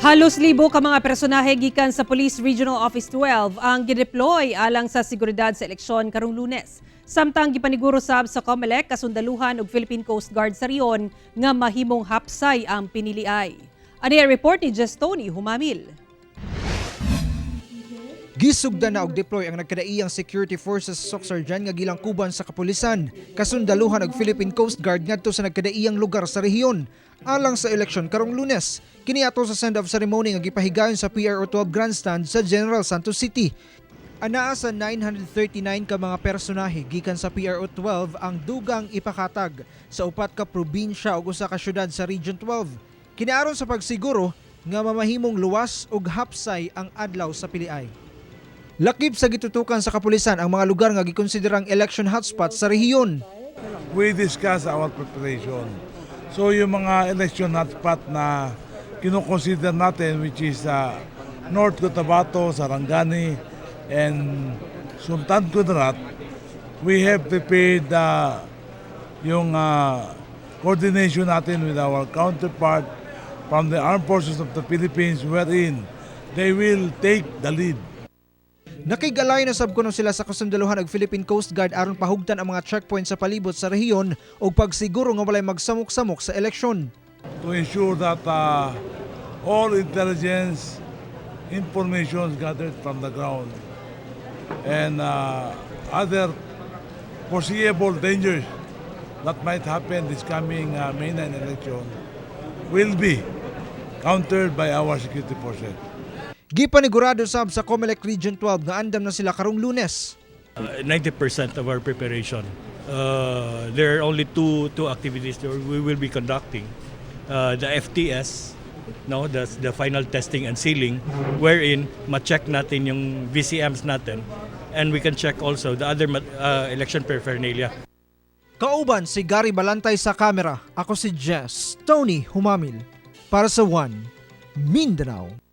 Halos libo ka mga personahe gikan sa Police Regional Office 12 ang gideploy alang sa seguridad sa eleksyon karong Lunes. Samtang gipaniguro sab sa COMELEC kasundaluhan ug Philippine Coast Guard sa riyon nga mahimong hapsay ang piniliay. Ani report ni Tony Humamil. Gisugdan na og deploy ang nagkadaiyang security forces sa Socsarjan nga gilangkuban sa kapulisan, kasundaluhan og Philippine Coast Guard ngadto sa nagkadaiyang lugar sa rehiyon alang sa eleksyon karong Lunes. Kini ato sa send-off ceremony nga gipahigayon sa PRO 12 Grandstand sa General Santos City. Anaa sa 939 ka mga personahe gikan sa PRO 12 ang dugang ipakatag sa upat ka probinsya ug usa ka syudad sa Region 12. Kiniaron sa pagsiguro nga mamahimong luwas ug hapsay ang adlaw sa piliay. Lakip sa gitutukan sa kapulisan ang mga lugar nga gikonsiderang election hotspot sa rehiyon. We discuss our preparation. So yung mga election hotspot na kinoconsider natin, which is North Cotabato, Sarangani, and Sultan Kudarat, we have prepared yung coordination natin with our counterpart from the Armed Forces of the Philippines, wherein they will take the lead. Nakigalay na sabkuno sila sa kasundaluhan og Philippine Coast Guard aron pahugtan ang mga checkpoint sa palibot sa rehiyon ug pagsiguro nga walay magsamok-samok sa eleksyon. To ensure that all intelligence information gathered from the ground and other foreseeable dangers that might happen this coming May 9 election will be countered by our security forces. Gipanigurado sab sa COMELEC Region 12 nga andam na sila karong Lunes. 90% of our preparation. There are only two activities that we will be conducting. The FTS, no, that's the final testing and sealing, wherein ma-check natin yung VCMs natin, and we can check also the other election paraphernalia. Kauban si Gary Balantay sa kamera. Ako si Tony Humamil para sa One Mindanao.